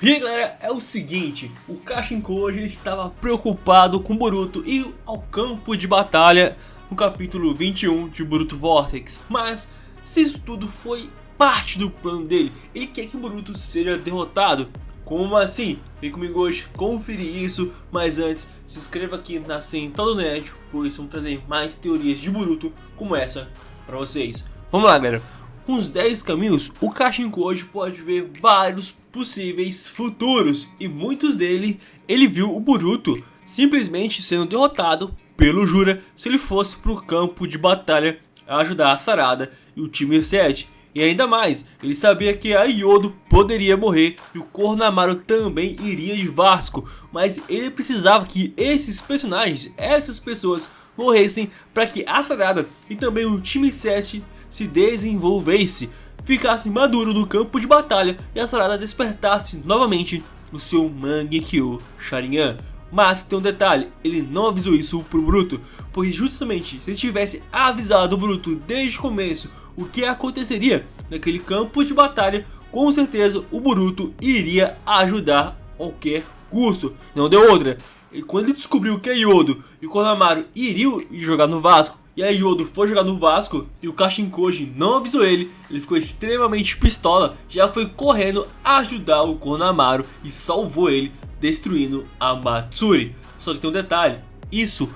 E aí galera, é o seguinte, o Kashinko hoje estava preocupado com Boruto e ao campo de batalha no capítulo 21 de Boruto Vortex. Mas se isso tudo foi parte do plano dele, ele quer que Boruto seja derrotado. Como assim? Vem comigo hoje conferir isso, mas antes se inscreva aqui na Central do Nerd, pois vamos trazer mais teorias de Boruto como essa para vocês. Vamos lá galera. Com os 10 caminhos, o Kashinko hoje pode ver vários possíveis futuros e muitos dele ele viu o Boruto simplesmente sendo derrotado pelo Jura se ele fosse para o campo de batalha ajudar a Sarada e o time 7. E ainda mais, ele sabia que a Yodo poderia morrer e o Kornamaru também iria de Vasco, mas ele precisava que esses personagens, essas pessoas morressem para que a Sarada e também o time 7 se desenvolvesse, ficasse maduro no campo de batalha e a Sarada despertasse novamente o seu Mangekyo Sharingan. Mas tem um detalhe, ele não avisou isso pro Boruto, pois justamente se ele tivesse avisado o Boruto desde o começo o que aconteceria naquele campo de batalha, com certeza o Boruto iria ajudar a qualquer custo, não deu outra. E quando ele descobriu que a Yodo e o Kornamaru iriam jogar no Vasco, e a Yodo foi jogar no Vasco e o Kashinkoji não avisou ele ficou extremamente pistola, já foi correndo ajudar o Kornamaru e salvou ele, destruindo a Matsuri. Só que tem um detalhe, isso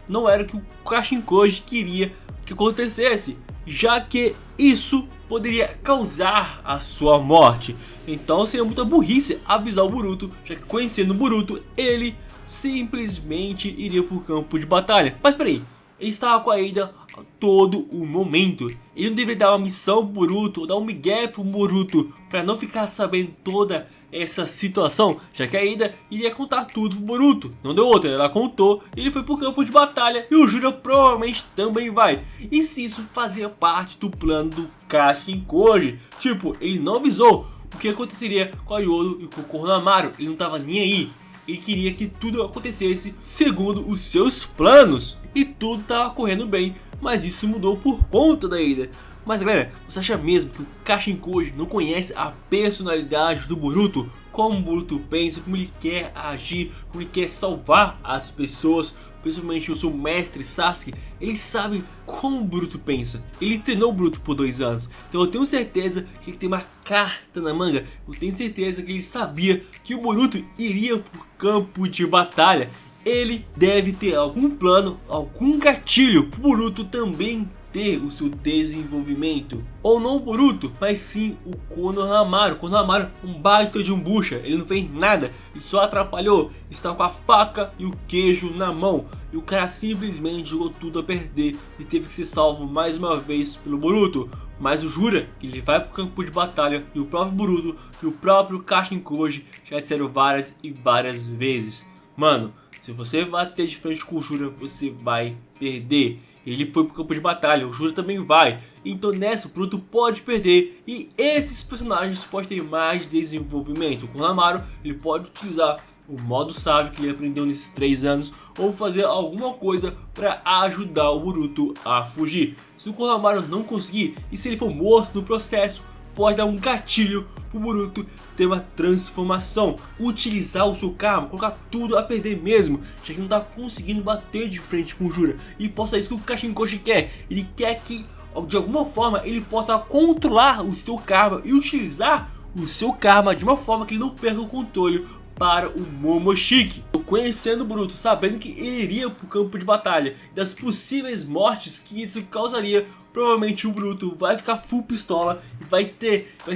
não era o que o Kashinkoji queria que acontecesse, já que isso poderia causar a sua morte. Então seria muita burrice avisar o Boruto, já que conhecendo o Boruto, ele simplesmente iria para o campo de batalha. Mas peraí, ele estava com a Ada a todo o momento. Ele não deveria dar uma missão pro Boruto, ou dar um migué pro Boruto, para não ficar sabendo toda essa situação, já que a Ada iria contar tudo pro Boruto. Não deu outra, ela contou, ele foi pro campo de batalha e o Jura provavelmente também vai. E se isso fazia parte do plano do Kashinkoji, tipo, ele não avisou o que aconteceria com a Yodo e com o Kornamaru, ele não tava nem aí. Ele queria que tudo acontecesse segundo os seus planos. E tudo estava correndo bem, mas isso mudou por conta da Ada. Mas galera, você acha mesmo que o Kashinkoji não conhece a personalidade do Boruto? Como o Boruto pensa, como ele quer agir, como ele quer salvar as pessoas, principalmente o seu mestre Sasuke. Ele sabe como o Boruto pensa, ele treinou o Boruto por 2 anos. Então eu tenho certeza que ele tem uma carta na manga. Eu tenho certeza que ele sabia que o Boruto iria pro campo de batalha. Ele deve ter algum plano, algum gatilho pro Boruto também ter o seu desenvolvimento. Ou não o Boruto, mas sim o Konohamaru. O Konohamaru um baita de um bucha, ele não fez nada, ele só atrapalhou. Ele estava com a faca e o queijo na mão e o cara simplesmente jogou tudo a perder e teve que ser salvo mais uma vez pelo Boruto. Mas o Jura, que ele vai pro campo de batalha, e o próprio Boruto e o próprio Kashinkoji já disseram várias e várias vezes: mano, se você bater de frente com o Jura, você vai perder. Ele foi pro campo de batalha, o Jura também vai. Então nessa o Boruto pode perder. E esses personagens podem ter mais desenvolvimento. O Kornamaru, ele pode utilizar o modo sábio que ele aprendeu nesses 3 anos, ou fazer alguma coisa para ajudar o Boruto a fugir. Se o Kornamaru não conseguir, e se ele for morto no processo, pode dar um gatilho pro Boruto ter uma transformação, utilizar o seu karma, colocar tudo a perder mesmo, já que não tá conseguindo bater de frente com o Jura. E possa isso que o Kashinkoji quer, ele quer que de alguma forma ele possa controlar o seu karma e utilizar o seu karma de uma forma que ele não perca o controle para o Momoshiki. Conhecendo o Boruto, sabendo que ele iria para o campo de batalha, das possíveis mortes que isso causaria, provavelmente o Boruto vai ficar full pistola e vai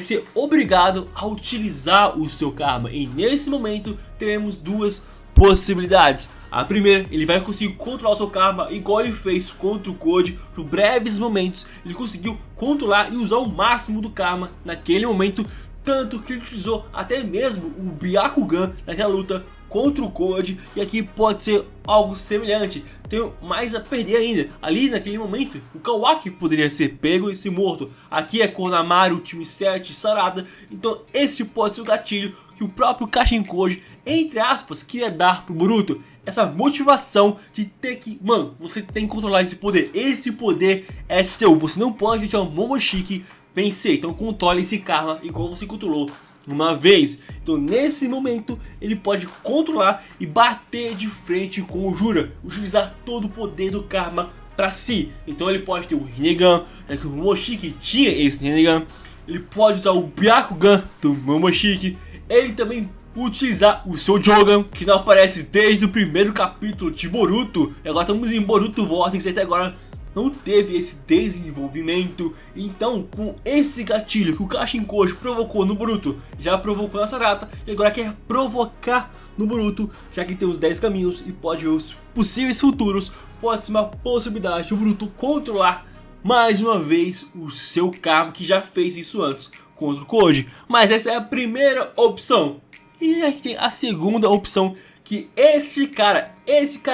ser obrigado a utilizar o seu karma. E nesse momento teremos duas possibilidades. A primeira, ele vai conseguir controlar o seu karma igual ele fez contra o Code. Por breves momentos ele conseguiu controlar e usar o máximo do karma naquele momento, tanto que ele utilizou até mesmo o Byakugan naquela luta contra o Code. E aqui pode ser algo semelhante, tem mais a perder ainda. Ali naquele momento o Kawaki poderia ser pego e ser morto. Aqui é Kornamaru, time 7, Sarada. Então esse pode ser o gatilho que o próprio Kashinkoji, entre aspas, queria dar pro Boruto. Essa motivação de ter que, mano, você tem que controlar esse poder. Esse poder é seu, você não pode deixar o Momoshiki vencer. Então controle esse karma igual você controlou uma vez. Então nesse momento ele pode controlar e bater de frente com o Jura, utilizar todo o poder do Karma para si. Então ele pode ter o Rinnegan, já que o Momoshiki tinha esse Rinnegan. Ele pode usar o Byakugan do Momoshiki. Ele também utilizar o seu Jogan, que não aparece desde o primeiro capítulo de Boruto. E agora estamos em Boruto Vortex, até agora não teve esse desenvolvimento. Então com esse gatilho que o Kashin Koji provocou no Boruto, já provocou na Sarada, e agora quer provocar no Boruto, já que tem os 10 caminhos e pode ver os possíveis futuros. Pode ser uma possibilidade de o Boruto controlar mais uma vez o seu Karma, que já fez isso antes contra o Koji. Mas essa é a primeira opção. E a gente tem a segunda opção, que esse cara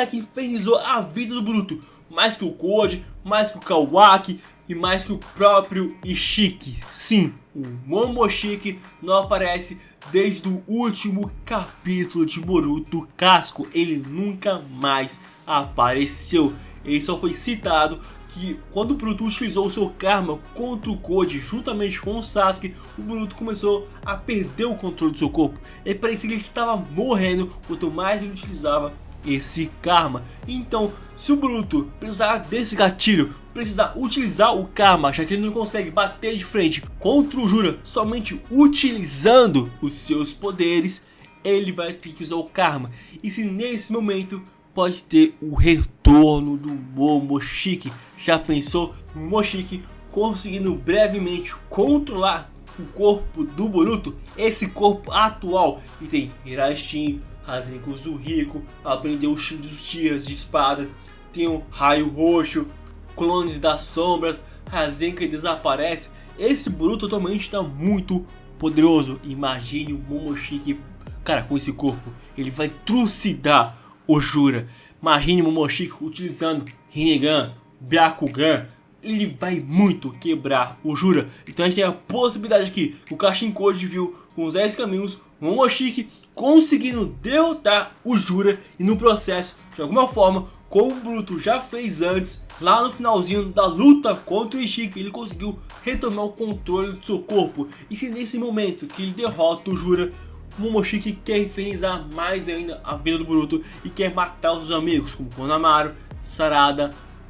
que infernizou a vida do Boruto, mais que o Koji, mais que o Kawaki e mais que o próprio Ishiki. Sim, o Momoshiki não aparece desde o último capítulo de Boruto Casco. Ele nunca mais apareceu. Ele só foi citado que quando o Boruto utilizou o seu Karma contra o Koji juntamente com o Sasuke, o Boruto começou a perder o controle do seu corpo. E parecia que ele estava morrendo quanto mais ele utilizava esse Karma. Então, se o Boruto precisar desse gatilho, precisar utilizar o Karma, já que ele não consegue bater de frente contra o Jura somente utilizando os seus poderes, ele vai ter que usar o Karma. E se nesse momento pode ter o retorno do Momoshiki. Já pensou no Momoshiki conseguindo brevemente controlar o corpo do Boruto? Esse corpo atual que tem Hirashin, Rasengan Zuhiko, aprendeu os tiras de espada, tem o raio roxo, clones das sombras, Rasengan desaparece. Esse Boruto atualmente está muito poderoso. Imagine o Momoshiki, cara, com esse corpo, ele vai trucidar o Jura. Imagine o Momoshiki utilizando Rinnegan, Byakugan. Ele vai muito quebrar o Jura. Então a gente tem a possibilidade aqui, o Kashin Koji viu com os 10 caminhos, o Momoshiki conseguindo derrotar o Jura. E no processo, de alguma forma, como o Boruto já fez antes, lá no finalzinho da luta contra o Ishiki, ele conseguiu retomar o controle do seu corpo. E se nesse momento que ele derrota o Jura, o Momoshiki quer infernizar mais ainda a vida do Boruto e quer matar os seus amigos, como Konohamaru, Sarada,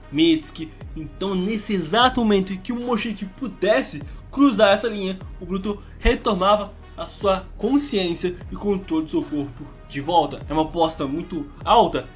Mitsuki. Então nesse exato momento em que o Momoshiki pudesse cruzar essa linha, o Boruto retomava a sua consciência e controle do seu corpo de volta. É uma aposta muito alta,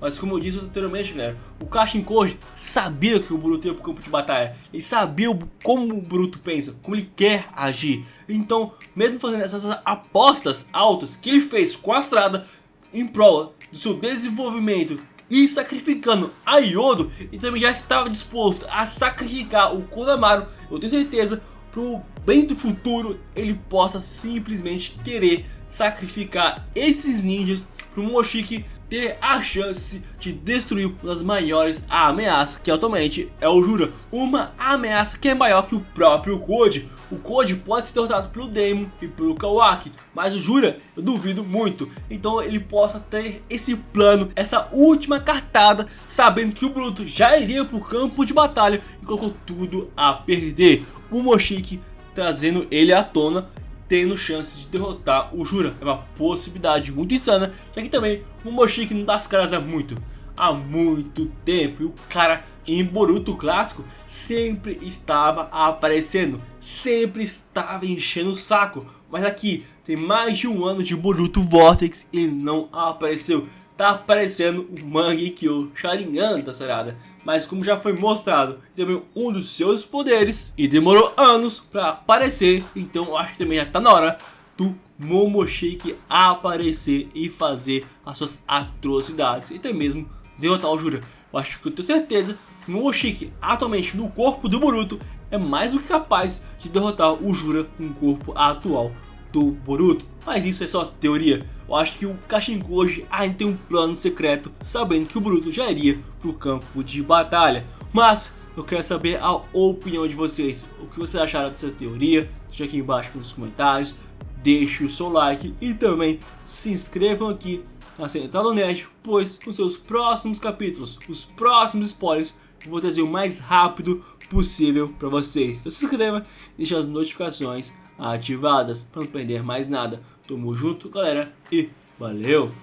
mas como eu disse anteriormente, galera, o Kashin Koji sabia que o Boruto ia pro campo de batalha. Ele sabia como o Boruto pensa, como ele quer agir. Então, mesmo fazendo essas apostas altas que ele fez com a Estrada em prol do seu desenvolvimento e sacrificando a Yodo, ele também já estava disposto a sacrificar o Konohamaru. Eu tenho certeza, pro bem do futuro, ele possa simplesmente querer sacrificar esses ninjas pro Momoshiki ter a chance de destruir uma das maiores ameaças, que atualmente é o Jura. Uma ameaça que é maior que o próprio Koji. O Koji pode ser derrotado pelo Daemon e pelo Kawaki, mas o Jura eu duvido muito. Então ele possa ter esse plano, essa última cartada, sabendo que o Boruto já iria pro campo de batalha e colocou tudo a perder. O Momoshiki trazendo ele à tona, tendo chances de derrotar o Jura. É uma possibilidade muito insana, já que também o Momoshiki não dá as caras há muito tempo. E o cara em Boruto clássico sempre estava aparecendo, sempre estava enchendo o saco. Mas aqui tem mais de um ano de Boruto Vortex e ele não apareceu. Tá aparecendo o Mangekyo Sharingan da Sarada, mas como já foi mostrado, também um dos seus poderes e demorou anos para aparecer. Então acho que também já tá na hora do Momoshiki aparecer e fazer as suas atrocidades e até mesmo derrotar o Jura. Eu acho que eu tenho certeza que o Momoshiki atualmente no corpo do Boruto é mais do que capaz de derrotar o Jura no corpo atual do Boruto. Mas isso é só teoria. Eu acho que o Kashin Koji ainda tem um plano secreto, sabendo que o Boruto já iria pro campo de batalha. Mas eu quero saber a opinião de vocês. O que vocês acharam dessa teoria? Deixa aqui embaixo nos comentários. Deixe o seu like e também se inscrevam aqui na Central Nerd, pois com seus próximos capítulos, os próximos spoilers, eu vou trazer o mais rápido possível para vocês. Então se inscreva, deixe as notificações ativadas para não perder mais nada. Tamo junto, galera, e valeu!